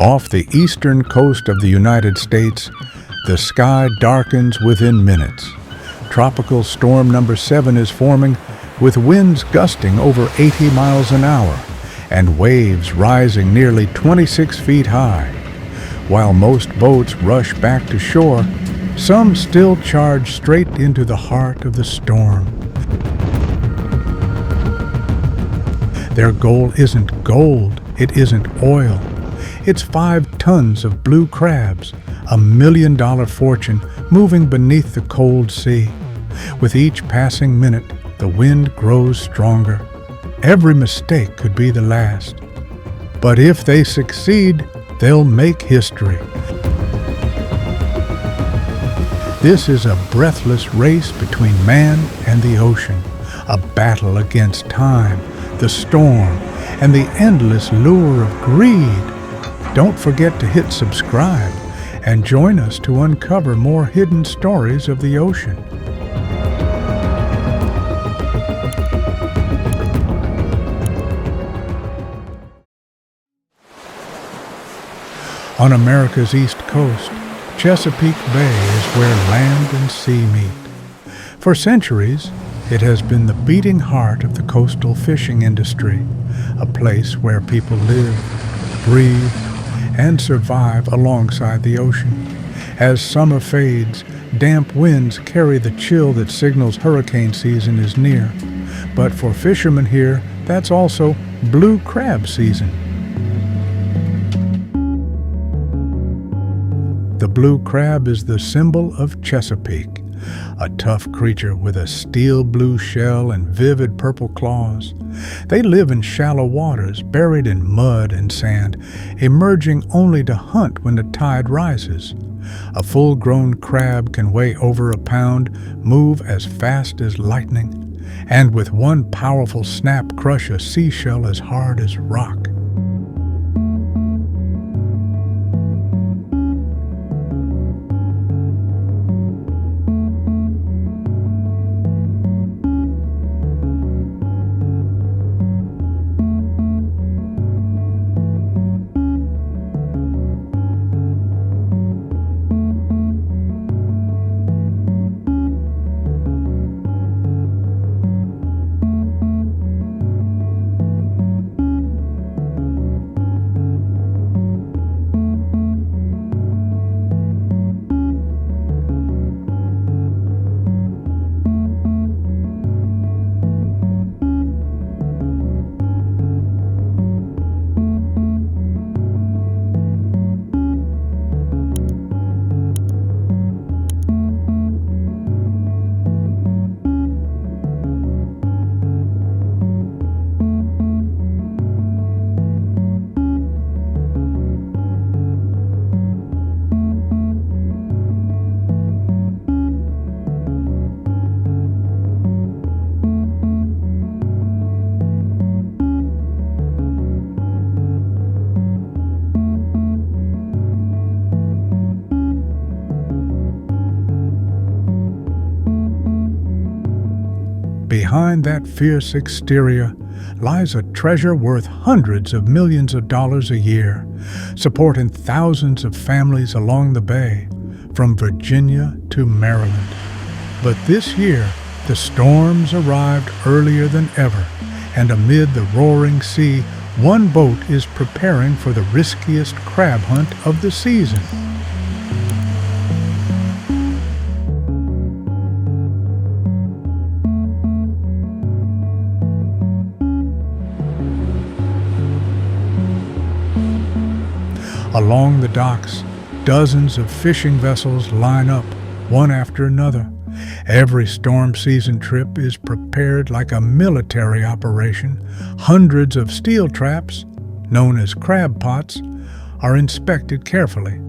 Off the eastern coast of the United States, the sky darkens within minutes. Tropical storm number 7 is forming, with winds gusting over 80 miles an hour and waves rising nearly 26 feet high. While most boats rush back to shore, some still charge straight into the heart of the storm. Their goal isn't gold, it isn't oil. It's 5 tons of blue crabs, $1 million fortune moving beneath the cold sea. With each passing minute, the wind grows stronger. Every mistake could be the last. But if they succeed, they'll make history. This is a breathless race between man and the ocean, a battle against time, the storm, and the endless lure of greed. Don't forget to hit subscribe and join us to uncover more hidden stories of the ocean. On America's east coast, Chesapeake Bay is where land and sea meet. For centuries, it has been the beating heart of the coastal fishing industry, a place where people live, breathe, and survive alongside the ocean. As summer fades, damp winds carry the chill that signals hurricane season is near. But for fishermen here, that's also blue crab season. The blue crab is the symbol of Chesapeake, a tough creature with a steel blue shell and vivid purple claws. They live in shallow waters, buried in mud and sand, emerging only to hunt when the tide rises. A full-grown crab can weigh over a pound, move as fast as lightning, and with one powerful snap crush a seashell as hard as rock. Behind that fierce exterior lies a treasure worth hundreds of millions of dollars a year, supporting thousands of families along the bay, from Virginia to Maryland. But this year, the storms arrived earlier than ever, and amid the roaring sea, one boat is preparing for the riskiest crab hunt of the season. Along the docks, dozens of fishing vessels line up, one after another. Every storm season trip is prepared like a military operation. Hundreds of steel traps, known as crab pots, are inspected carefully.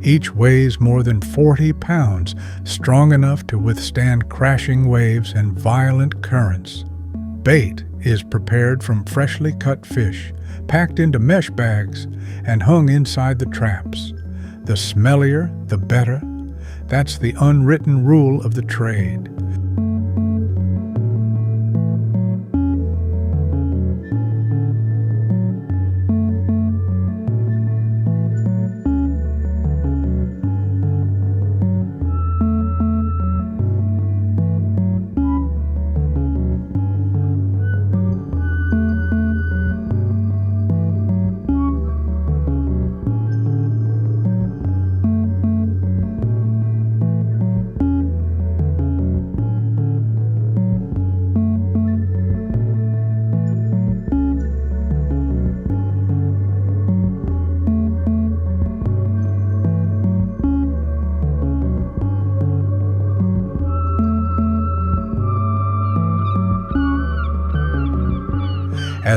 Each weighs more than 40 pounds, strong enough to withstand crashing waves and violent currents. Bait is prepared from freshly cut fish, packed into mesh bags, and hung inside the traps. The smellier, the better. That's the unwritten rule of the trade.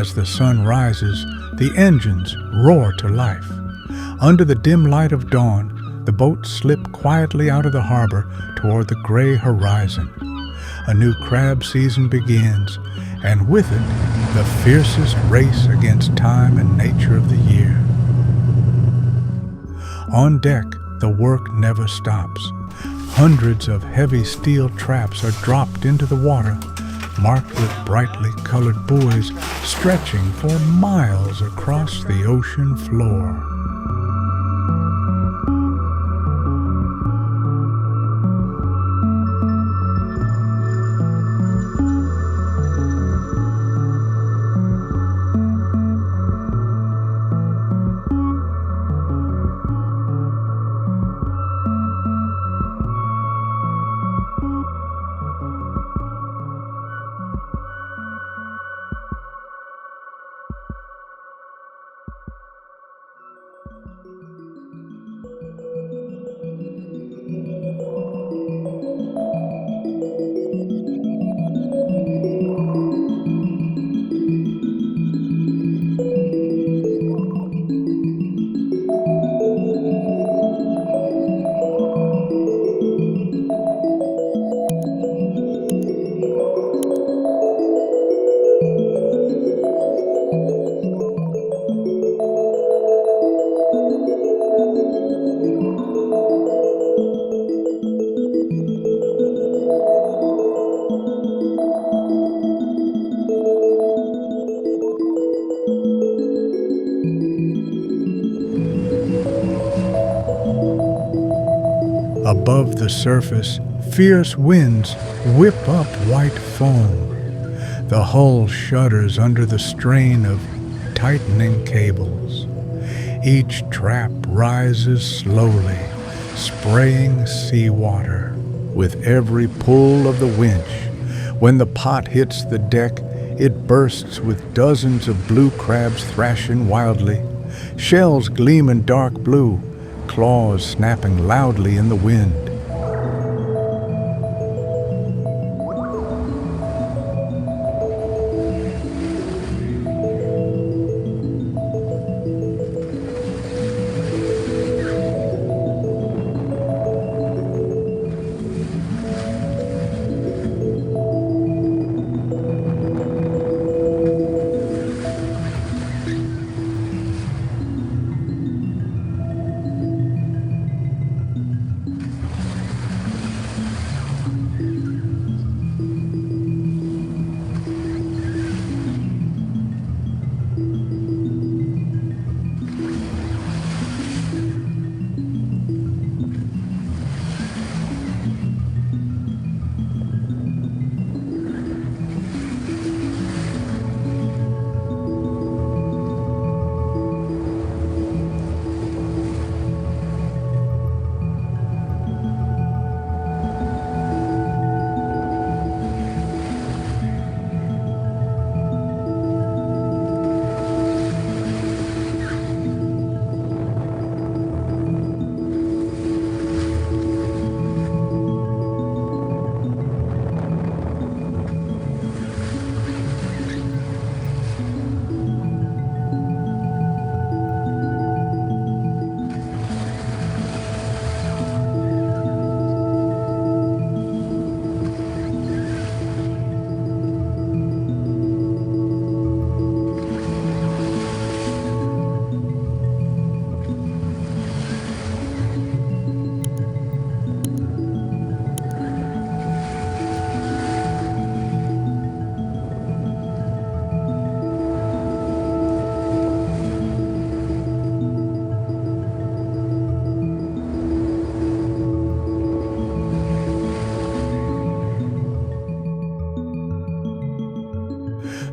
As the sun rises, the engines roar to life. Under the dim light of dawn, the boats slip quietly out of the harbor toward the gray horizon. A new crab season begins, and with it, the fiercest race against time and nature of the year. On deck, the work never stops. Hundreds of heavy steel traps are dropped into the water, marked with brightly colored buoys stretching for miles across the ocean floor. Above the surface, fierce winds whip up white foam. The hull shudders under the strain of tightening cables. Each trap rises slowly, spraying seawater. With every pull of the winch, when the pot hits the deck, it bursts with dozens of blue crabs thrashing wildly, shells gleaming dark blue, claws snapping loudly in the wind.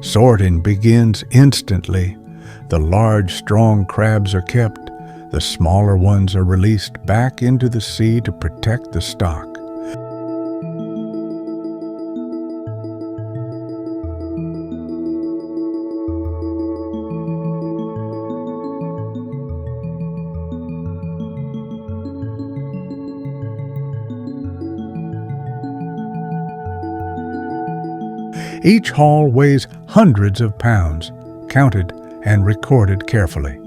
Sorting begins instantly. The large, strong crabs are kept. The smaller ones are released back into the sea to protect the stock. Each haul weighs hundreds of pounds. counted and recorded carefully.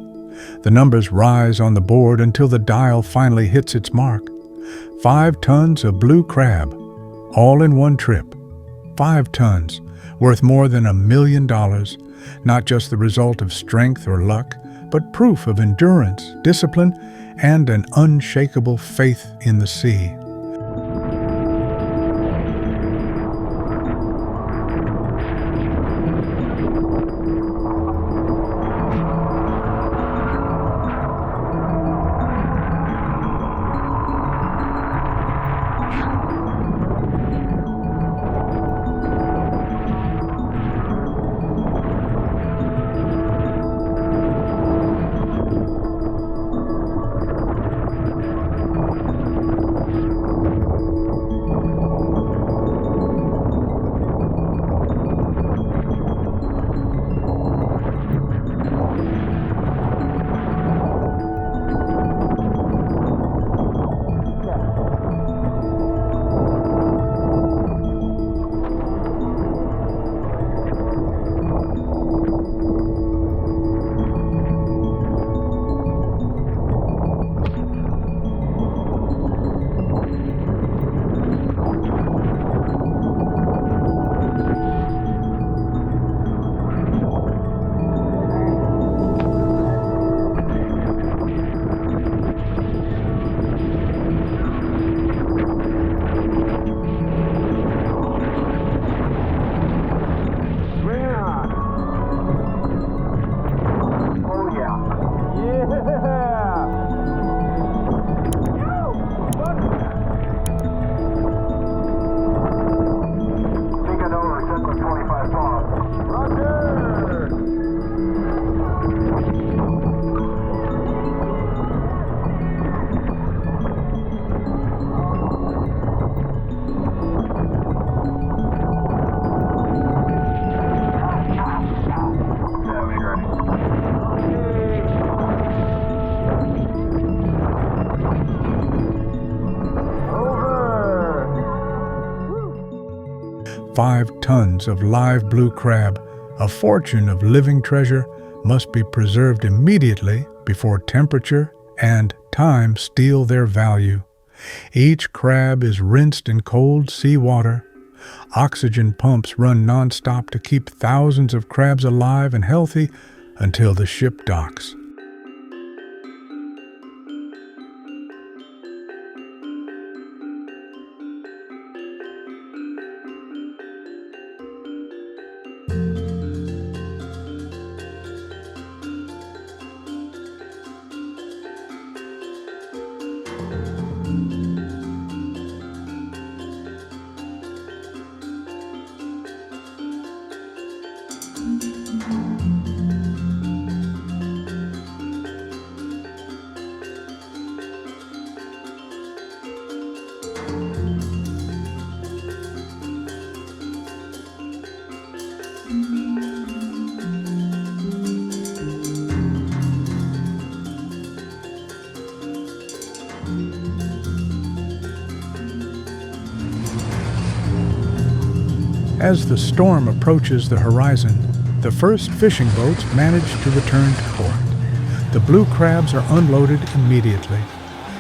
The numbers rise on the board until the dial finally hits its mark. 5 tons of blue crab, all in one trip. 5 tons, worth more than $1 million, not just the result of strength or luck, but proof of endurance, discipline, and an unshakable faith in the sea. "5 tons of live blue crab, a fortune of living treasure, must be preserved immediately before temperature and time steal their value. Each crab is rinsed in cold sea water. Oxygen pumps run nonstop to keep thousands of crabs alive and healthy until the ship docks." As the storm approaches the horizon, the first fishing boats manage to return to port. The blue crabs are unloaded immediately.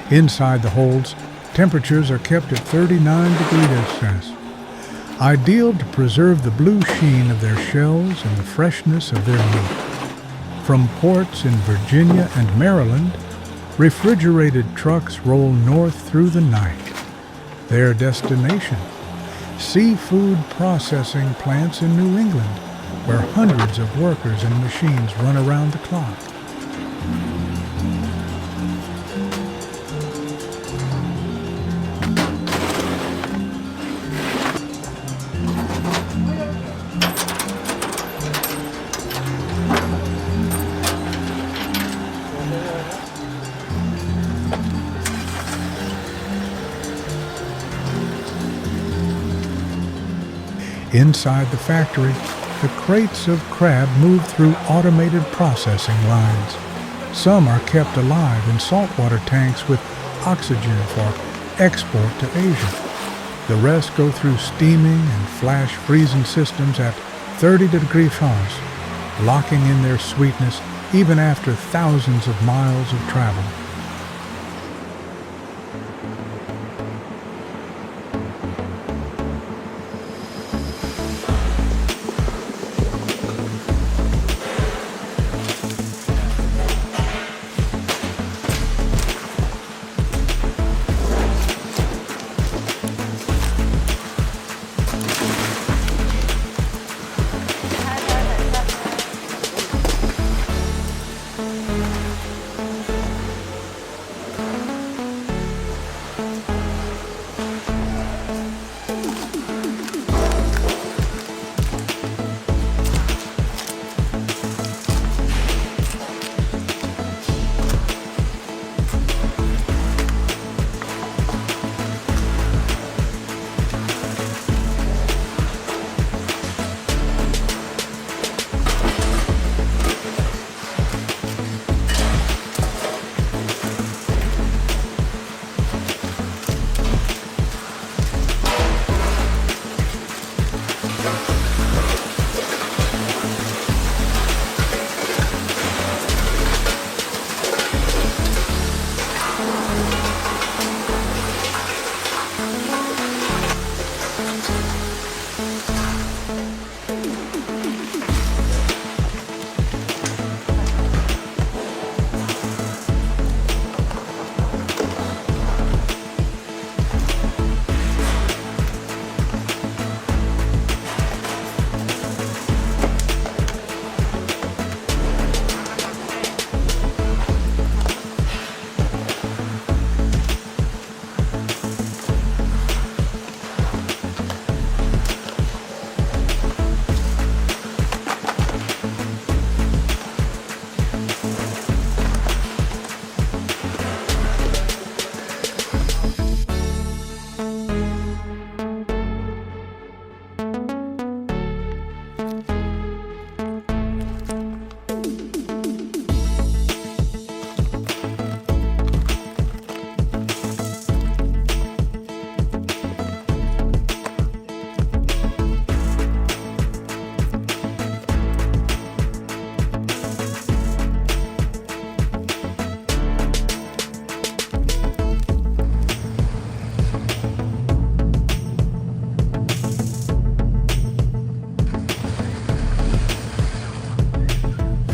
Inside the holds, temperatures are kept at 39 degrees Celsius, ideal to preserve the blue sheen of their shells and the freshness of their meat. From ports in Virginia and Maryland, refrigerated trucks roll north through the night. Their destination: seafood processing plants in New England, where hundreds of workers and machines run around the clock. Inside the factory, the crates of crab move through automated processing lines. Some are kept alive in saltwater tanks with oxygen for export to Asia. The rest go through steaming and flash freezing systems at 30 degrees Celsius, locking in their sweetness even after thousands of miles of travel.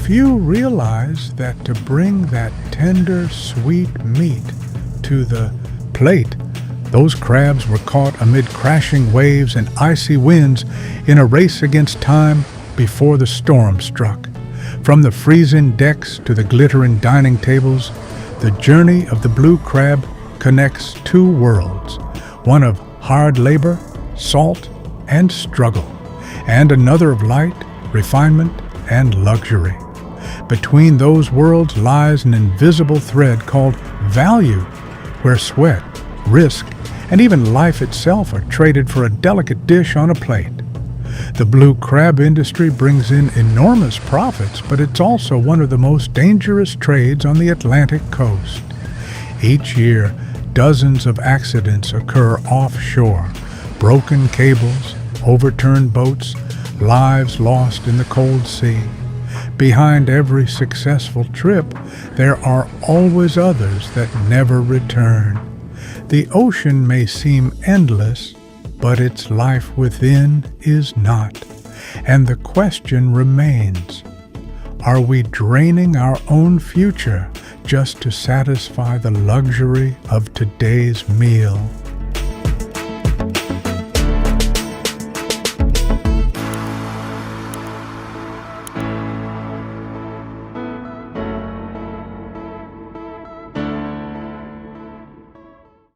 Few realize that to bring that tender, sweet meat to the plate, those crabs were caught amid crashing waves and icy winds in a race against time before the storm struck. From the freezing decks to the glittering dining tables, the journey of the blue crab connects two worlds, one of hard labor, salt, and struggle, and another of light, refinement, and luxury. Between those worlds lies an invisible thread called value, where sweat, risk, and even life itself are traded for a delicate dish on a plate. The blue crab industry brings in enormous profits, but it's also one of the most dangerous trades on the Atlantic coast. Each year, dozens of accidents occur offshore: broken cables, overturned boats, lives lost in the cold sea. Behind every successful trip, there are always others that never return. The ocean may seem endless, but its life within is not. And the question remains, are we draining our own future just to satisfy the luxury of today's meal?